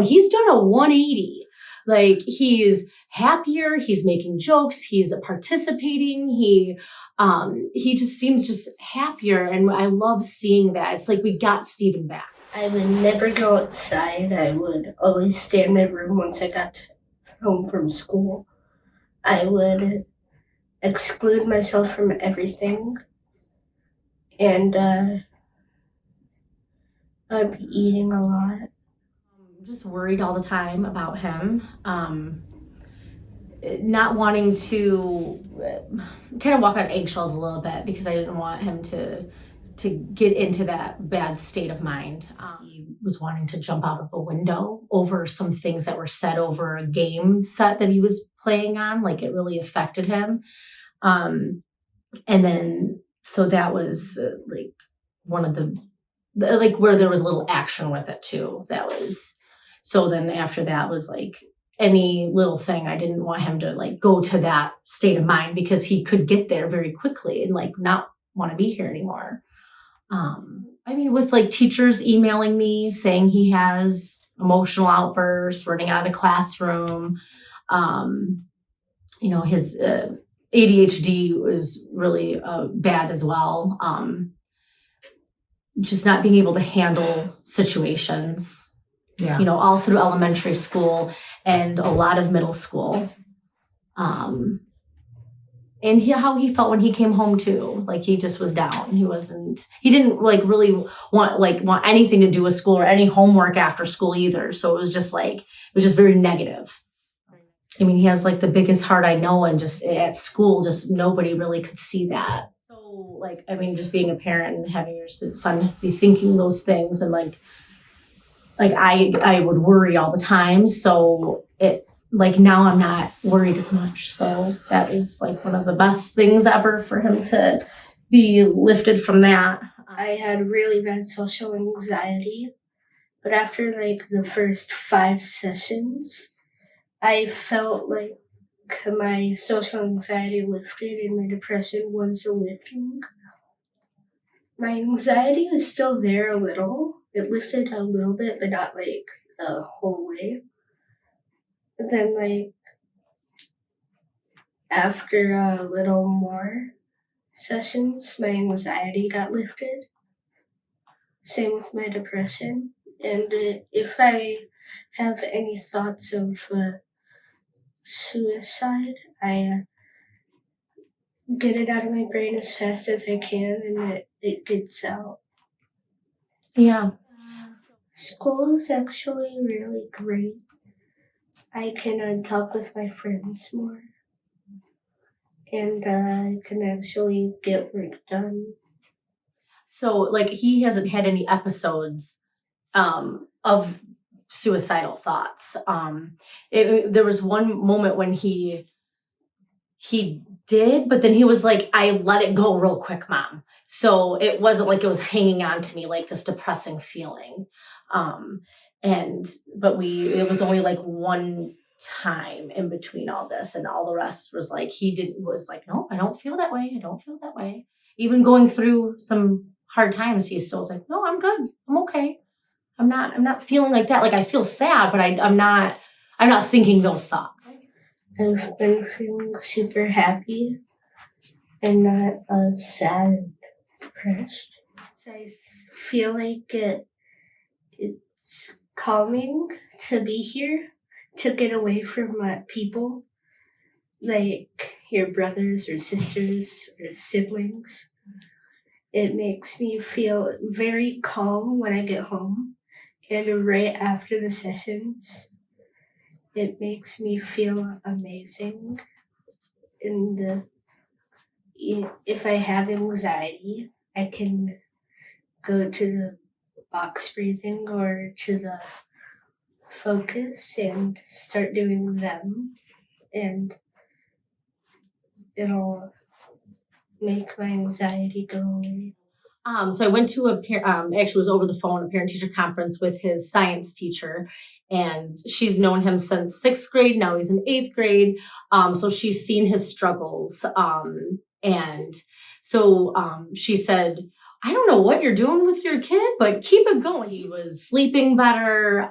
and he's done a 180. Like, he's happier, he's making jokes, he's participating, he just seems just happier, and I love seeing that. It's like we got Steven back. I would never go outside. I would always stay in my room once I got home from school. I would exclude myself from everything, and I'd be eating a lot. I'm just worried all the time about him. Not wanting to kind of walk on eggshells a little bit, because I didn't want him to get into that bad state of mind. He was wanting to jump out of a window over some things that were said over a game set that he was playing on. Like, it really affected him. And then, so that was like one of the like where there was a little action with it too. That was, so then after that was like, any little thing, I didn't want him to like go to that state of mind, because he could get there very quickly and like not want to be here anymore. I mean, with like teachers emailing me saying he has emotional outbursts, running out of the classroom, his ADHD was really bad as well. Just not being able to handle situations, all through elementary school and a lot of middle school. And how he felt when he came home too. Like, he just was down. He didn't like really want anything to do with school or any homework after school either. So it was just very negative. I mean, he has like the biggest heart I know, and just at school, just nobody really could see that. So like, I mean, just being a parent and having your son be thinking those things, and like I would worry all the time. So it, like, now I'm not worried as much. So that is like one of the best things ever for him to be lifted from that. I had really bad social anxiety, but after like the first 5 sessions, I felt like my social anxiety lifted and my depression was lifting. My anxiety was still there a little. It lifted a little bit, but not like the whole way. And then like after a little more sessions, my anxiety got lifted. Same with my depression. And if I have any thoughts of suicide, I get it out of my brain as fast as I can, and it gets out. Yeah. School is actually really great. I can talk with my friends more, and I can actually get work done. So like, he hasn't had any episodes of suicidal thoughts. There was one moment when he did, but then he was like, I let it go real quick, Mom. So it wasn't like it was hanging on to me like this depressing feeling. It was only like one time in between all this, and all the rest was like, was like, no, I don't feel that way. I don't feel that way. Even going through some hard times, he still was like, no, I'm good. I'm okay. I'm not feeling like that. Like, I feel sad, but I'm not thinking those thoughts. I've been feeling super happy and not sad and depressed. I feel like it's calming to be here, to get away from people like your brothers or sisters or siblings. It makes me feel very calm when I get home, and right after the sessions, it makes me feel amazing. And if I have anxiety, I can go to the box breathing or to the focus and start doing them, and it'll make my anxiety go away. So I went to actually was over the phone, a parent-teacher conference with his science teacher, and she's known him since 6th grade. Now he's in 8th grade. So she's seen his struggles. And so she said, I don't know what you're doing with your kid, but keep it going. He was sleeping better,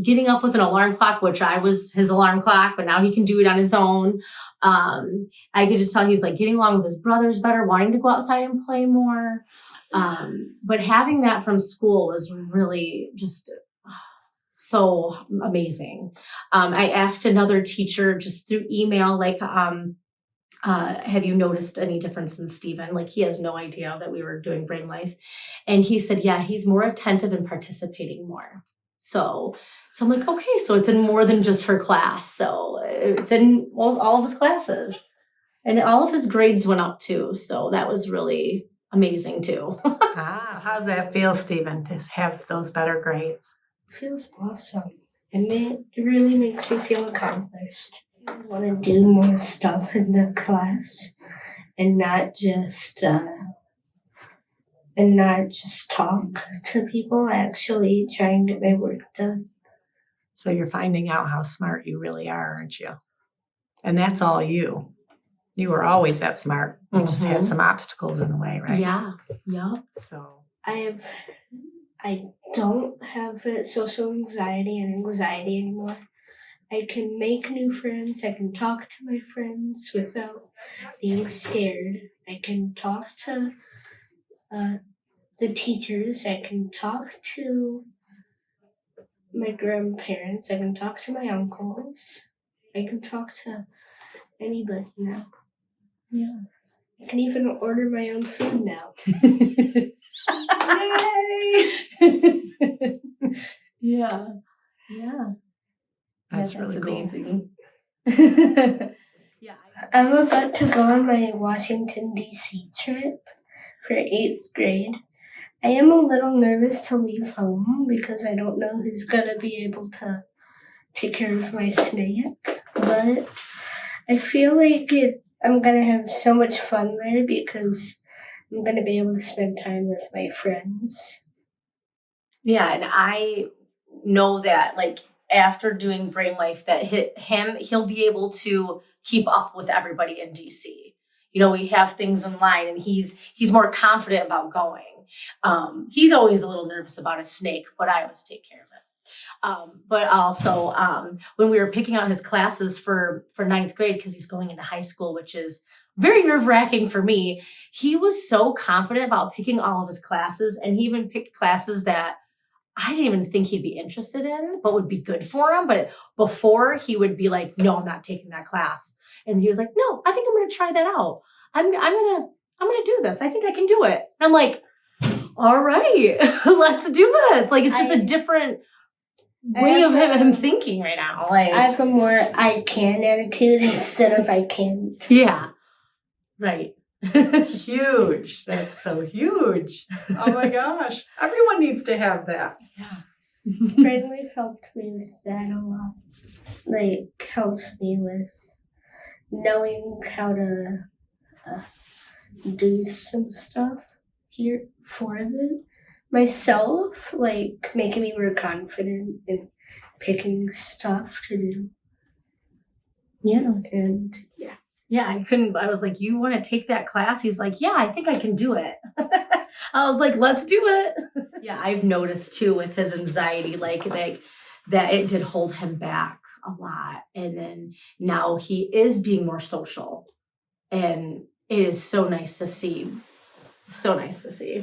getting up with an alarm clock, which I was his alarm clock, but now he can do it on his own. I could just tell he's like getting along with his brothers better, wanting to go outside and play more. But having that from school was really just so amazing. I asked another teacher just through email, like, have you noticed any difference in Steven? Like, he has no idea that we were doing Brain Life. And he said, yeah, he's more attentive and participating more. So I'm like, okay, so it's in more than just her class. So it's in all of his classes. And all of his grades went up too. So that was really amazing too. How's that feel, Stephen, to have those better grades? Feels awesome. And it really makes me feel accomplished. I want to do more stuff in the class and not just talk to people, actually try and get my work done. So you're finding out how smart you really are, aren't you? And that's all you. You were always that smart. You just had some obstacles in the way, right? Yeah. So I don't have social anxiety and anxiety anymore. I can make new friends. I can talk to my friends without being scared. I can talk to the teachers. I can talk to my grandparents. I can talk to my uncles. I can talk to anybody now. Yeah. I can even order my own food now. Yay! Yeah. that's really amazing. Yeah. I'm about to go on my Washington, D.C. trip for 8th grade. I am a little nervous to leave home because I don't know who's going to be able to take care of my snake. But I feel like I'm going to have so much fun there because I'm going to be able to spend time with my friends. Yeah, and I know that, like, after doing Brain Life, that he'll be able to keep up with everybody in DC. You know, we have things in line, and he's more confident about going. He's always a little nervous about a snake, but I always take care of it. But also, when we were picking out his classes for 9th grade, because he's going into high school, which is very nerve-wracking for me, he was so confident about picking all of his classes, and he even picked classes that I didn't even think he'd be interested in, but would be good for him. But before, he would be like, no, I'm not taking that class. And he was like, no, I think I'm going to try that out. I'm going to do this. I think I can do it. And I'm like, all right, let's do this. Like, it's just a different way of him thinking right now. Like, I have a more I can attitude instead of I can't. Yeah. Right. Huge. That's so huge. Oh my gosh. Everyone needs to have that. Yeah. Brain Life helped me with that a lot. Like, helped me with knowing how to do some stuff here for myself, like making me more confident in picking stuff to do. Yeah. And yeah. Yeah, I was like, you want to take that class? He's like, yeah, I think I can do it. I was like, let's do it. Yeah, I've noticed too with his anxiety, like that it did hold him back a lot. And then now he is being more social. And it is so nice to see. So nice to see.